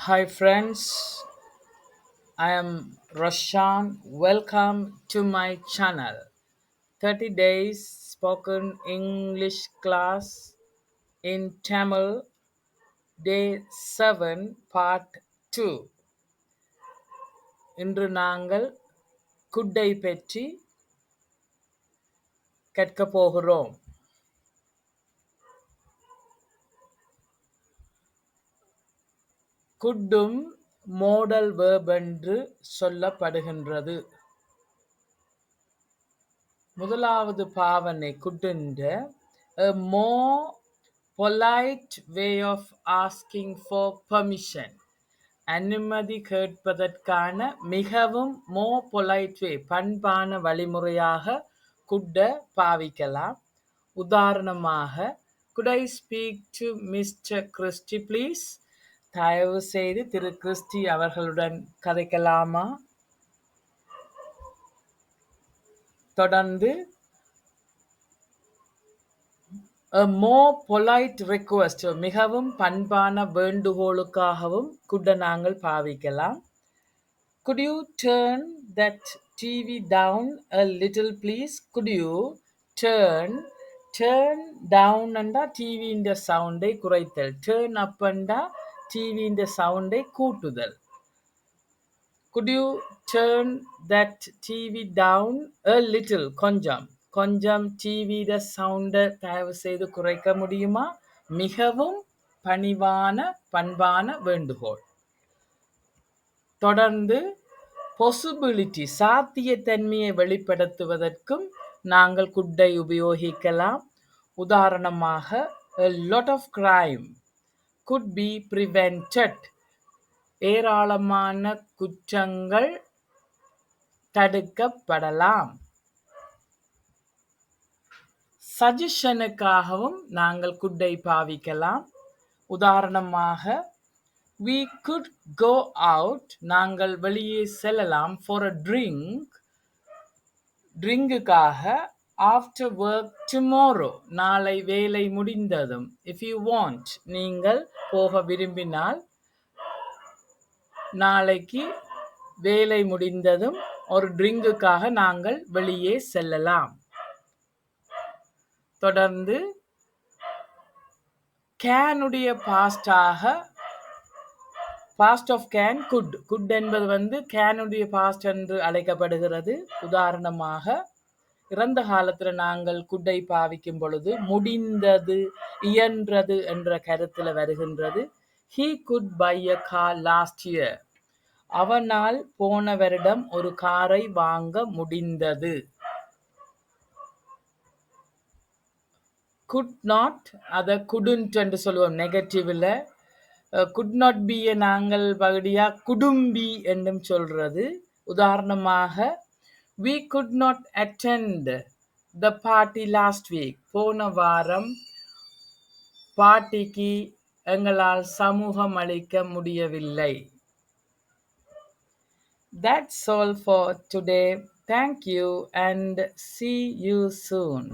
Hi friends, I am Roshan. Welcome to my channel. 30 days spoken English class in Tamil, day 7, part 2. இன்று நாங்கள் குட்டை பற்றி கற்கப் போகிறோம். குட்டும் modal verb என்று சொல்லப்படுகின்றது. முதலாவது பாவனை குட்டுண்ட a more polite way of asking for permission. அனுமதி கேட்பதற்கான மிகவும் more polite way பண்பான வழிமுறையாக குட்ட பாவிக்கலாம். உதாரணமாக could I speak to Mr. Christie please? தயவு செய்து திரு கிறிஸ்டி அவர்களுடன் கதைக்கலாமா? தொடர்ந்து a more polite request மிகவும் பண்பான வேண்டுகோளுக்காகவும் கூட நாங்கள் பாவிக்கலாம். Could you turn that TV down a little please? Could you turn down அண்டா TV இந்த சவுண்டை குறைத்தல், turn up அண்டா TV இந்த சவுண்டை கூட்டுதல். Could you turn that TV down a little? கொஞ்சம் TV த சவுண்டை தயவு செய்து குறைக்க முடியுமா? மிகவும் பண்பான வேண்டுகோள். தொடர்ந்து possibility சாத்தியத்தன்மையை வெளிப்படுத்துவதற்கும் நாங்கள் குட்டை உபயோகிக்கலாம். உதாரணமாக a lot of crime could be prevented. ஏராளமான குற்றங்கள் தடுக்கப்படலாம். சஜஷனுக்காகவும் நாங்கள் குட்டை பாவிக்கலாம். உதாரணமாக we could go out நாங்கள் வெளியே செல்லலாம் for a ட்ரிங்குக்காக after work tomorrow நாளை வேலை முடிந்ததும். if you want நீங்கள் போக விரும்பினால் நாளைக்கு வேலை முடிந்ததும் ஒரு ட்ரிங்குக்காக நாங்கள் வெளியே செல்லலாம். தொடர்ந்து கேனுடைய பாஸ்ட் ஆஃப் கேன் குட் என்பது கேனுடைய பாஸ்ட் என்று அழைக்கப்படுகிறது. உதாரணமாக இறந்த காலத்துல நாங்கள் குட்டை பாவிக்கும் பொழுது முடிந்தது, இயன்றது என்ற கருத்துல வருகின்றது. He could buy a car last year. அவனால் போன வருடம் ஒரு காரை வாங்க முடிந்தது. could not அத couldn't என்று சொல்லுவோம் நெகட்டிவ்ல. could not be நாங்கள் பகுதியா குடும்பி என்றும் சொல்றது. உதாரணமாக we could not attend the party last week. போன வாரம் பார்ட்டிக்கு எங்களால் சமூகம் அளிக்க முடியவில்லை. That's all for today. Thank you and see you soon.